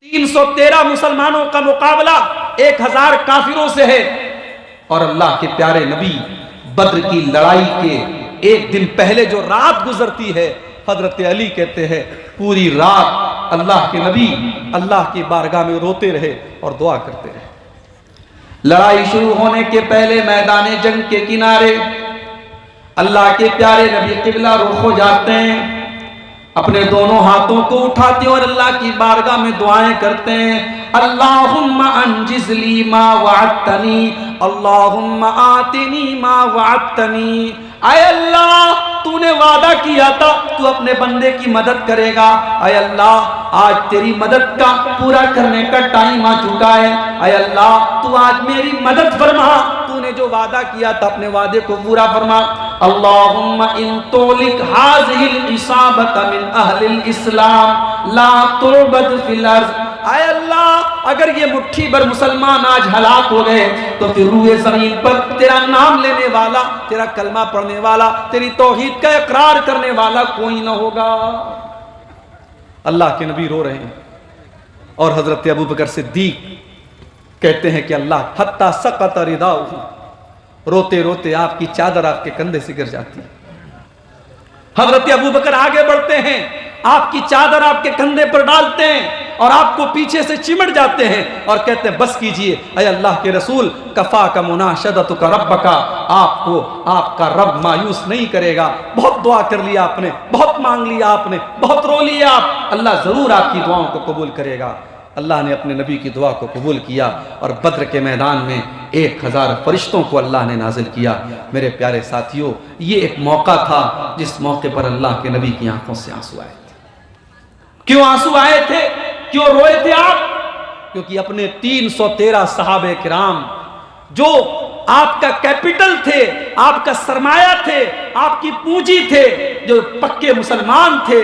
313 مسلمانوں کا مقابلہ 1000 کافروں سے ہے، اور اللہ کے پیارے نبی بدر کی لڑائی کے ایک دن پہلے جو رات گزرتی ہے، حضرت علی کہتے ہیں پوری رات اللہ کے نبی اللہ کی بارگاہ میں روتے رہے اور دعا کرتے رہے۔ لڑائی شروع ہونے کے پہلے میدان جنگ کے کنارے اللہ کے پیارے نبی قبلہ رخ ہو جاتے ہیں، اپنے دونوں ہاتھوں کو اٹھاتے ہیں اور اللہ کی بارگاہ میں دعائیں کرتے ہیں۔ اللہم انجز لی ما وعدتنی، اللہم آتنی ما وعدتنی، اے اللہ تو نے وعدہ کیا تھا تو اپنے بندے کی مدد کرے گا، اے اللہ آج تیری مدد کا پورا کرنے کا ٹائم آ چکا ہے، اے اللہ تو آج میری مدد فرما، تو نے جو وعدہ کیا تھا اپنے وعدے کو پورا فرما۔ اللہم ان تولک ہذہ العصابۃ من اہل الاسلام لا تعبد فی الارض، اے اللہ اگر یہ مٹھی بھر مسلمان آج ہلاک ہو گئے تو پھر روئے زمین پر تیرا نام لینے والا، تیرا کلمہ پڑھنے والا، تیری توحید کا اقرار کرنے والا کوئی نہ ہوگا۔ اللہ کے نبی رو رہے ہیں اور حضرت ابوبکر صدیق کہتے ہیں کہ اللہ حتی سقط رداؤہ، روتے روتے آپ کی چادر آپ کے کندھے سے گر جاتی ہے۔ حضرت ابوبکر آگے بڑھتے ہیں، آپ کی چادر آپ کے کندھے پر ڈالتے ہیں اور آپ کو پیچھے سے چمٹ جاتے ہیں اور کہتے ہیں بس کیجئے اے اللہ کے رسول، کفا کا مناشدتک ربک، آپ کو آپ کا رب مایوس نہیں کرے گا، بہت دعا کر لیا آپ نے، بہت مانگ لیا آپ نے، بہت رو لیا آپ، اللہ ضرور آپ کی دعاؤں کو قبول کرے گا۔ اللہ نے اپنے نبی کی دعا کو قبول کیا اور بدر کے میدان میں 1000 فرشتوں کو اللہ نے نازل کیا۔ میرے پیارے ساتھیوں، یہ ایک موقع تھا جس موقع پر اللہ کے نبی کی آنکھوں سے آنسو آئے تھے۔ کیوں آنسو آئے تھے؟ کیوں روئے تھے آپ؟ کیونکہ اپنے 313 صحابہ کرام جو آپ کا کیپٹل تھے، آپ کا سرمایہ تھے، آپ کی پونجی تھے، جو پکے مسلمان تھے،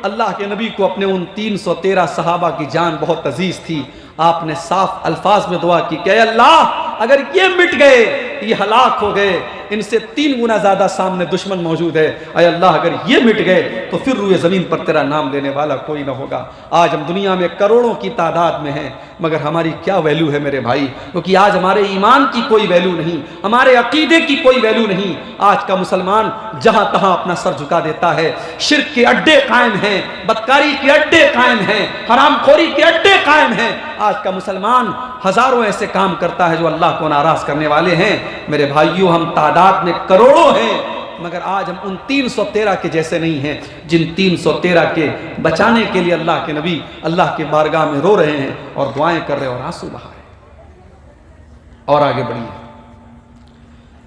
اللہ کے نبی کو اپنے ان 313 صحابہ کی جان بہت عزیز تھی۔ آپ نے صاف الفاظ میں دعا کی کہ اے اللہ اگر یہ مٹ گئے، یہ ہلاک ہو گئے، ان سے 3 گنا زیادہ سامنے دشمن موجود ہے، اے اللہ اگر یہ مٹ گئے تو پھر روئے زمین پر تیرا نام لینے والا کوئی نہ ہوگا۔ آج ہم دنیا میں کروڑوں کی تعداد میں ہیں، مگر ہماری کیا ویلیو ہے میرے بھائی؟ کیونکہ آج ہمارے ایمان کی کوئی ویلیو نہیں، ہمارے عقیدے کی کوئی ویلیو نہیں۔ آج کا مسلمان جہاں تہاں اپنا سر جھکا دیتا ہے، شرک کے اڈے قائم ہیں، بدکاری کے اڈے قائم ہیں، حرام خوری کے اڈے قائم ہیں۔ آج کا مسلمان ہزاروں ایسے کام کرتا ہے جو اللہ کو ناراض کرنے والے ہیں۔ میرے بھائیوں، ہم تعداد میں کروڑوں ہیں، مگر آج ہم ان 313 کے جیسے نہیں ہیں جن 313 کے بچانے کے لیے اللہ کے نبی اللہ کے بارگاہ میں رو رہے ہیں اور دعائیں کر رہے ہیں اور آنسو بہا رہے ہیں۔ اور آگے بڑھیے،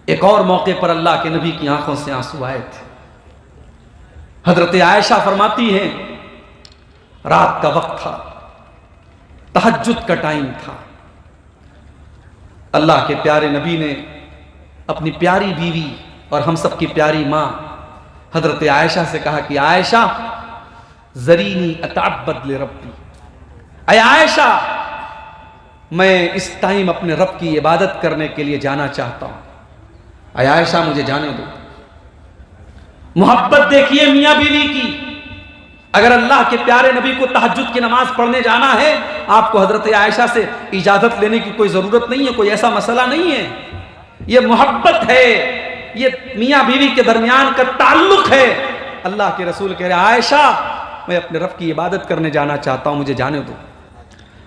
ایک اور موقع پر اللہ کے نبی کی آنکھوں سے آنسو آئے تھے۔ حضرت عائشہ فرماتی ہیں رات کا وقت تھا، تہجد کا ٹائم تھا، اللہ کے پیارے نبی نے اپنی پیاری بیوی اور ہم سب کی پیاری ماں حضرت عائشہ سے کہا کہ عائشہ ذرینی اتعبد لربی، اے عائشہ میں اس ٹائم اپنے رب کی عبادت کرنے کے لیے جانا چاہتا ہوں، اے عائشہ مجھے جانے دو۔ محبت دیکھیے میاں بیوی کی۔ اگر اللہ کے پیارے نبی کو تہجد کی نماز پڑھنے جانا ہے، آپ کو حضرت عائشہ سے اجازت لینے کی کوئی ضرورت نہیں ہے، کوئی ایسا مسئلہ نہیں ہے، یہ محبت ہے، یہ میاں بیوی کے درمیان کا تعلق ہے۔ اللہ کے رسول کہہ رہے ہیں عائشہ میں اپنے رب کی عبادت کرنے جانا چاہتا ہوں، مجھے جانے دو۔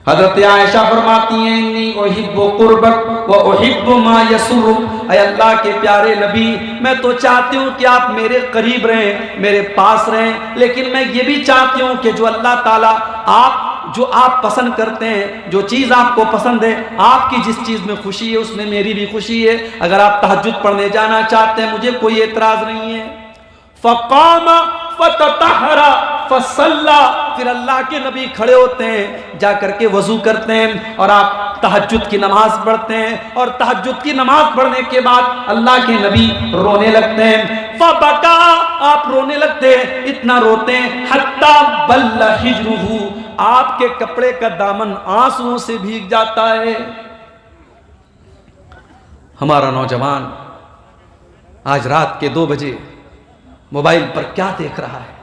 حضرت عائشہ فرماتی ہیں انی احب قربک و احب ما یسرک، اے اللہ کے پیارے نبی میں تو چاہتی ہوں کہ آپ میرے قریب رہیں، میرے پاس رہیں، لیکن میں یہ بھی چاہتی ہوں کہ جو اللہ تعالیٰ جو آپ پسند کرتے ہیں، جو چیز آپ کو پسند ہے، آپ کی جس چیز میں خوشی ہے اس میں میری بھی خوشی ہے۔ اگر آپ تہجد پڑھنے جانا چاہتے ہیں مجھے کوئی اعتراض نہیں ہے۔ فقام فتطہر فصلی، پھر اللہ کے نبی کھڑے ہوتے ہیں، جا کر کے وضو کرتے ہیں اور آپ تہجد کی نماز پڑھتے ہیں، اور تہجد کی نماز پڑھنے کے بعد اللہ کے نبی رونے لگتے ہیں۔ فبکا، آپ رونے لگتے ہیں، اتنا روتے ہیں حتی بل حجرہ، آپ کے کپڑے کا دامن آنسوؤں سے بھیگ جاتا ہے۔ ہمارا نوجوان آج رات کے 2 بجے موبائل پر کیا دیکھ رہا ہے،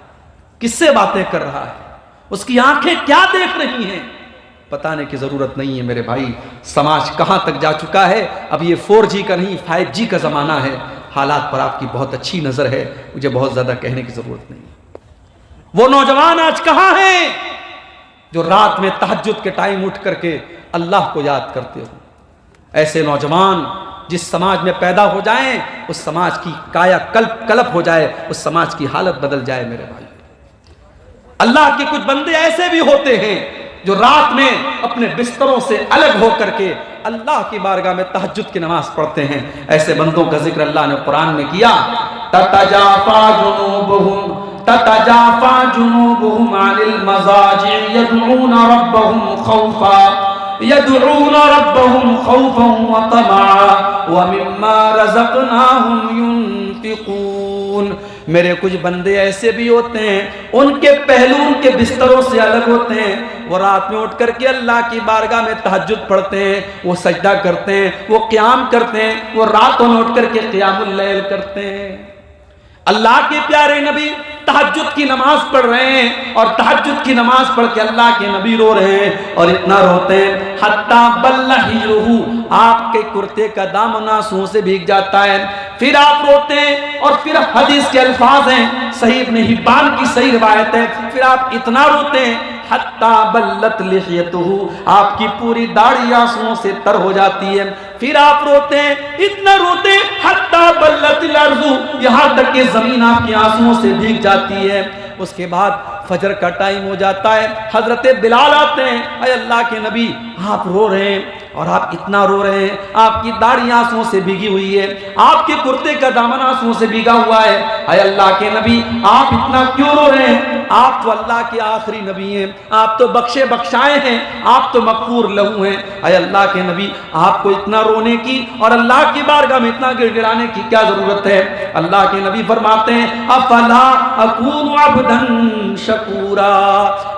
کس سے باتیں کر رہا ہے، اس کی آنکھیں کیا دیکھ رہی ہیں؟ بتانے کی ضرورت نہیں ہے میرے بھائی سماج کہاں تک جا چکا ہے. اب یہ 4G کا نہیں 5G کا زمانہ ہے. حالات پر آپ کی بہت اچھی نظر ہے, مجھے بہت زیادہ کہنے کی ضرورت نہیں. وہ نوجوان آج کہاں ہیں جو رات میں تہجد کے ٹائم اٹھ کر کے اللہ کو یاد کرتے ہو؟ ایسے نوجوان جس سماج میں پیدا ہو جائیں اس سماج کی کایا کلپ ہو جائے, اس سماج کی حالت بدل جائے میرے بھائی. اللہ کے کچھ بندے ایسے بھی ہوتے ہیں جو رات میں اپنے بستروں سے الگ ہو کر کے اللہ کی بارگاہ میں تہجد کی نماز پڑھتے ہیں. ایسے بندوں کا ذکر اللہ نے قرآن میں کیا. تتجافى جنوبهم عن المضاجع يدعون ربهم خوفا وطمعا ومما رزقناهم ينفقون. میرے کچھ بندے ایسے بھی ہوتے ہیں ان کے پہلو ان کے بستروں سے الگ ہوتے ہیں. وہ رات میں اٹھ کر کے اللہ کی بارگاہ میں تہجد پڑھتے ہیں, وہ سجدہ کرتے ہیں, وہ قیام کرتے ہیں, وہ راتوں میں اٹھ کر کے قیام اللیل کرتے ہیں. اللہ کے پیارے نبی تہجد کی نماز پڑھ رہے ہیں اور تہجد کی نماز پڑھ کے اللہ کے نبی رو رہے ہیں اور اتنا روتے ہیں حتیٰ بلحیرہو, آپ کے کرتے کا دامن آنسوؤں سے بھیگ جاتا ہے. پھر آپ روتے ہیں اور پھر حدیث کے الفاظ ہیں, صحیح ابن حبان کی صحیح روایت ہے, پھر آپ اتنا روتے ہیں حتیٰ بلت لحیتہ, آپ کی پوری داڑھی آنسوؤں سے تر ہو جاتی ہے. پھر آپ روتے ہیں, اتنا روتے ہیں حتیٰ بلت الارض, یہاں تک کہ زمین آپ کے آنسوؤں سے بھیگ جاتی ہے. اس کے بعد فجر کا ٹائم ہو جاتا ہے, حضرت بلال آتے ہیں, اے اللہ کے نبی آپ رو رہے ہیں اور آپ اتنا رو رہے ہیں, آپ کی داڑھی آنسوؤں سے بھیگی ہوئی ہے, آپ کے کرتے کا دامن آنسوؤں سے بھیگا ہوا ہے, اے اللہ کے نبی آپ اتنا کیوں رو رہے ہیں؟ آپ تو اللہ کے آخری نبی ہیں, آپ تو بخشے بخشائے ہیں, آپ تو مغفور لہو ہیں. اے اللہ کے نبی آپ کو اتنا رونے کی اور اللہ کی بارگاہ میں اتنا گڑ گڑانے کی کیا ضرورت ہے؟ اللہ کے نبی فرماتے ہیں افلا اکون عبدا شکورا.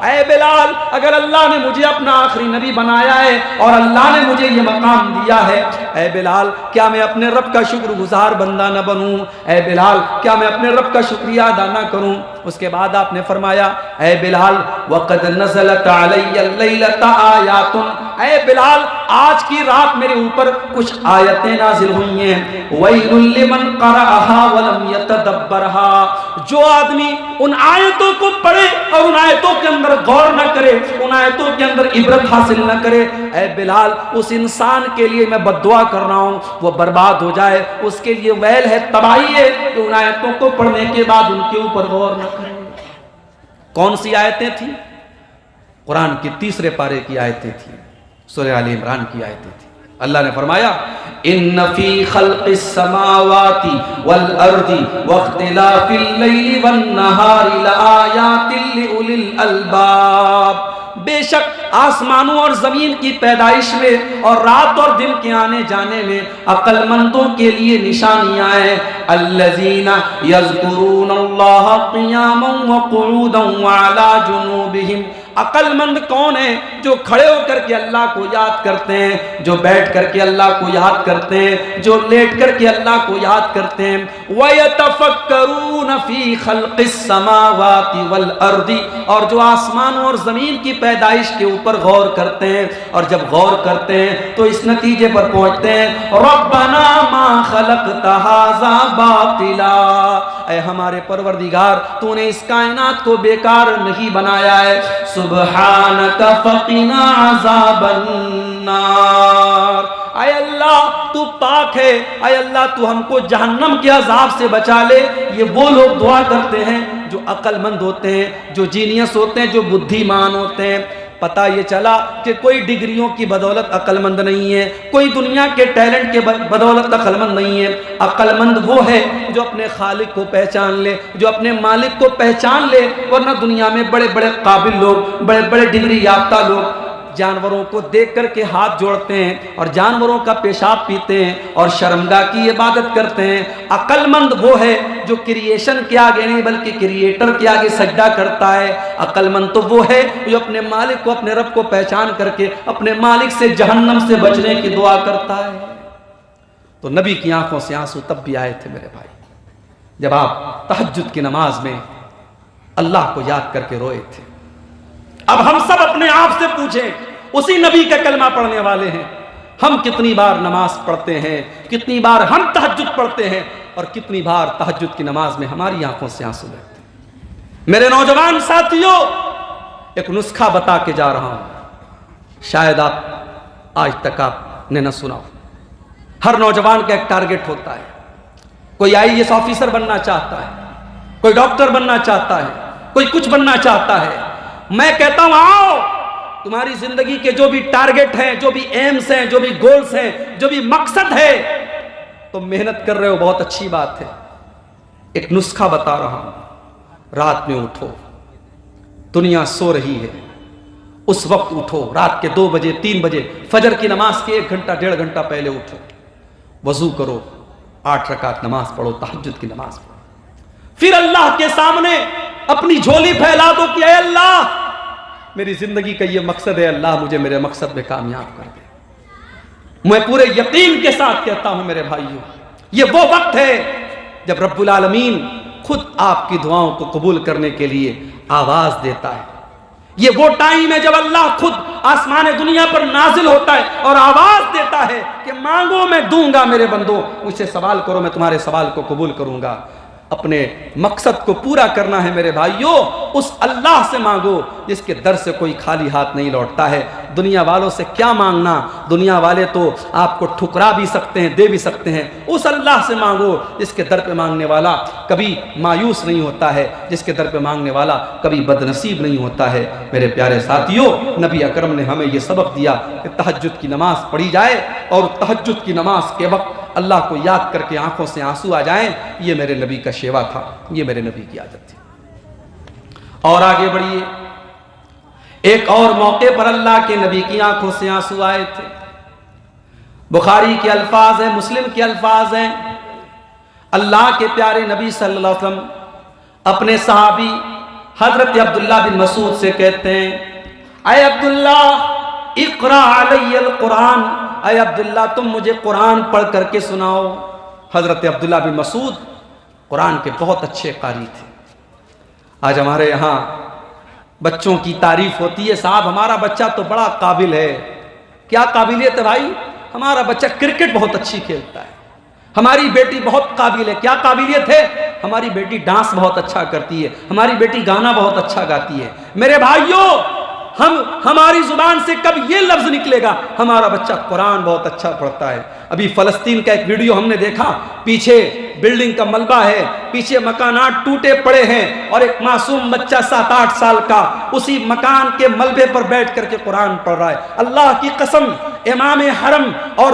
اے بلال اگر اللہ نے مجھے اپنا آخری نبی بنایا ہے اور اللہ نے مجھے یہ مقام دیا ہے, اے بلال کیا میں اپنے رب کا شکر گزار بندہ نہ بنوں؟ اے بلال کیا میں اپنے رب کا شکریہ ادا نہ کروں؟ اس کے بعد آپ نے فرمایا اے بلال وقد نزلت علی اللیلۃ آیات, اے بلال آج کی رات میرے اوپر کچھ آیتیں نازل ہوئی ہیں. ویل لمن قرأها ولم یتدبرها, جو آدمی ان آیتوں کو پڑھے اور ان آیتوں کے اندر غور نہ کرے, ان آیتوں کے اندر عبرت حاصل نہ کرے, اے بلال اس انسان کے لیے میں بد دعا کر رہا ہوں, وہ برباد ہو جائے, اس کے لیے ویل ہے, تباہی ہے کہ ان آیتوں کو پڑھنے کے بعد ان کے اوپر غور نہ کرے. کون سی آیتیں تھیں؟ قرآن کی 3 پارے کی آیتیں تھیں, سورہ آل عمران کی آیتیں تھیں. اللہ نے فرمایا ان فی خلق السماوات والارض واختلاف اللیل والنہار لآیات لأولی الالباب, بے شک آسمانوں اور زمین کی پیدائش میں اور رات اور دن کے آنے جانے میں عقل مندوں کے لیے نشانیاں ہیں. الذین یذکرون اللہ قیاما وقعودا وعلی جنوبہم, عقل مند کون ہیں؟ جو کھڑے ہو کر کے اللہ کو یاد کرتے ہیں, جو بیٹھ کر کے اللہ کو یاد کرتے ہیں, جو لیٹ کر کے اللہ کو یاد کرتے ہیں. وَيَتَفَكَّرُونَ فِي خَلْقِ السَّمَاوَاتِ وَالْأَرْضِ, اور جو آسمان اور زمین کی پیدائش کے اوپر غور کرتے ہیں, اور جب غور کرتے ہیں تو اس نتیجے پر پہنچتے ہیں رَبَّنَا مَا خَلَقْتَ هَذَا بَاطِلًا, اے ہمارے پروردگار تو نے اس کائنات کو بیکار نہیں بنایا ہے. سبحانک فقنا عذاب النار, اے اللہ تو پاک ہے, اے اللہ تو ہم کو جہنم کے عذاب سے بچا لے. یہ وہ لوگ دعا کرتے ہیں جو عقل مند ہوتے ہیں, جو جینیس ہوتے ہیں, جو بدھی مان ہوتے ہیں. پتہ یہ چلا کہ کوئی ڈگریوں کی بدولت عقل مند نہیں ہے, کوئی دنیا کے ٹیلنٹ کے بدولت عقل مند نہیں ہے. عقل مند وہ ہے جو اپنے خالق کو پہچان لے, جو اپنے مالک کو پہچان لے. ورنہ دنیا میں بڑے بڑے قابل لوگ, بڑے بڑے ڈگری یافتہ لوگ جانوروں کو دیکھ کر کے ہاتھ جوڑتے ہیں اور جانوروں کا پیشاب پیتے ہیں اور شرمگاہ کی عبادت کرتے ہیں. عقل مند وہ ہے جو کریشن کے آگے نہیں بلکہ کریٹر کے آگے سجدہ کرتا ہے. عقل مند تو وہ ہے جو اپنے مالک کو, اپنے رب کو پہچان کر کے اپنے مالک سے جہنم سے بچنے کی دعا کرتا ہے. تو نبی کی آنکھوں سے آنسو تب بھی آئے تھے میرے بھائی جب آپ تہجد کی نماز میں اللہ کو یاد کر کے روئے تھے. اب ہم سب اپنے آپ سے پوچھیں اسی نبی کا کلمہ پڑھنے والے ہیں. ہم کتنی بار نماز پڑھتے ہیں, کتنی بار ہم تہجد پڑھتے ہیں, اور کتنی بار تہجد کی نماز میں ہماری آنکھوں سے آنسو بہتے ہیں. میرے نوجوان ساتھیوں, ایک نسخہ بتا کے جا رہا ہوں, شاید آپ آج تک آپ نے نہ سنا ہو. ہر نوجوان کا ایک ٹارگٹ ہوتا ہے. کوئی IAS آفیسر بننا چاہتا ہے, کوئی ڈاکٹر بننا چاہتا ہے, کوئی کچھ بننا چاہتا ہے. میں کہتا ہوں آؤ, تمہاری زندگی کے جو بھی ٹارگٹ ہیں, جو بھی ایمز ہیں, جو بھی گولز ہیں, جو بھی مقصد ہے, تم محنت کر رہے ہو, بہت اچھی بات ہے. ایک نسخہ بتا رہا ہوں. رات میں اٹھو, دنیا سو رہی ہے, اس وقت اٹھو, رات کے 2 بجے 3 بجے, فجر کی نماز کے 1 گھنٹہ 1.5 گھنٹہ پہلے اٹھو, وضو کرو, 8 رکعت نماز پڑھو, تہجد کی نماز پڑھو. پھر اللہ کے سامنے اپنی جھولی پھیلا دو کہ اے اللہ, میری زندگی کا یہ مقصد ہے, اللہ مجھے میرے مقصد میں کامیاب کر دے. میں پورے یقین کے ساتھ کہتا ہوں میرے بھائیوں, یہ وہ وقت ہے جب رب العالمین خود آپ کی دعاؤں کو قبول کرنے کے لیے آواز دیتا ہے. یہ وہ ٹائم ہے جب اللہ خود آسمان دنیا پر نازل ہوتا ہے اور آواز دیتا ہے کہ مانگو میں دوں گا میرے بندو, مجھ سے سوال کرو میں تمہارے سوال کو قبول کروں گا. اپنے مقصد کو پورا کرنا ہے میرے بھائیوں, اس اللہ سے مانگو جس کے در سے کوئی خالی ہاتھ نہیں لوٹتا ہے. دنیا والوں سے کیا مانگنا, دنیا والے تو آپ کو ٹھکرا بھی سکتے ہیں, دے بھی سکتے ہیں. اس اللہ سے مانگو جس کے در پہ مانگنے والا کبھی مایوس نہیں ہوتا ہے, جس کے در پہ مانگنے والا کبھی بد نصیب نہیں ہوتا ہے. میرے پیارے ساتھیوں, نبی اکرم نے ہمیں یہ سبق دیا کہ تہجد کی نماز پڑھی جائے, اور تہجد کی نماز کے وقت اللہ کو یاد کر کے آنکھوں سے آنسو آ جائیں. یہ میرے نبی کا شیوا تھا, یہ میرے نبی کی عادت تھی. اور آگے بڑھیے, ایک اور موقع پر اللہ کے نبی کی آنکھوں سے آنسو آئے تھے. بخاری کے الفاظ ہیں, مسلم کے الفاظ ہیں. اللہ کے پیارے نبی صلی اللہ علیہ وسلم اپنے صحابی حضرت عبداللہ بن مسعود سے کہتے ہیں, اے عبداللہ اقرا علی القرآن, اے عبداللہ تم مجھے قرآن پڑھ کر کے سناؤ. حضرت عبداللہ بن مسعود قرآن کے بہت اچھے قاری تھے. آج ہمارے یہاں بچوں کی تعریف ہوتی ہے, صاحب ہمارا بچہ تو بڑا قابل ہے. کیا قابلیت ہے بھائی؟ ہمارا بچہ کرکٹ بہت اچھی کھیلتا ہے, ہماری بیٹی بہت قابل ہے. کیا قابلیت ہے؟ ہماری بیٹی ڈانس بہت اچھا کرتی ہے, ہماری بیٹی گانا بہت اچھا گاتی ہے. میرے بھائیوں, ہماری زبان سے کب یہ لفظ نکلے گا ہمارا بچہ قرآن بہت اچھا پڑھتا ہے؟ ابھی فلسطین کا ایک ویڈیو ہم نے دیکھا, پیچھے بلڈنگ کا ملبہ ہے, پیچھے مکانات ٹوٹے پڑے ہیں, اور ایک معصوم بچہ 7-8 سال کا اسی مکان کے ملبے پر بیٹھ کر کے قرآن پڑھ رہا ہے. اللہ کی قسم, امام حرم اور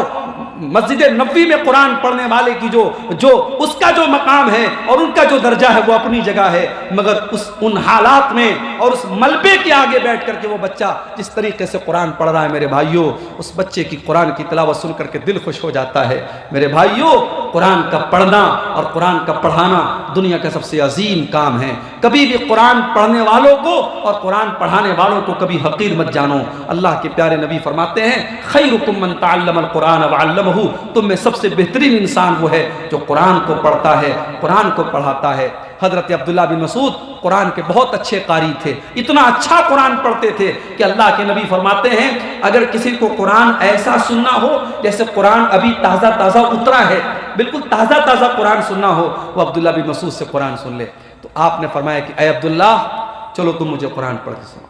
مسجد نبوی میں قرآن پڑھنے والے کی جو اس کا جو مقام ہے اور ان کا جو درجہ ہے وہ اپنی جگہ ہے, مگر ان حالات میں اور اس ملبے کے آگے بیٹھ کر کے وہ بچہ جس طریقے سے قرآن پڑھ رہا ہے, میرے بھائیوں اس بچے کی قرآن کی تلاوت سن کر کے دل خوش ہو جاتا ہے. میرے بھائیوں, قرآن کا پڑھنا اور قرآن کا پڑھانا دنیا کا سب سے عظیم کام ہے. کبھی بھی قرآن پڑھنے والوں کو اور قرآن پڑھانے والوں کو کبھی حقیر مت جانو. اللہ کے پیارے نبی فرماتے ہیں, خیرکم من تعلم القرآن وعلمہ, تم میں سب سے بہترین انسان وہ ہے جو قرآن کو پڑھتا ہے, قرآن کو پڑھاتا ہے. حضرت عبداللہ بن مسعود قرآن کے بہت اچھے قاری تھے, اتنا اچھا قرآن پڑھتے تھے کہ اللہ کے نبی فرماتے ہیں اگر کسی کو قرآن ایسا سننا ہو جیسے قرآن ابھی تازہ تازہ اترا ہے, بالکل تازہ تازہ قرآن سننا ہو, وہ عبداللہ بن مسعود سے قرآن سن لے. تو آپ نے فرمایا کہ اے عبداللہ چلو تم مجھے قرآن پڑھ کے سناؤ.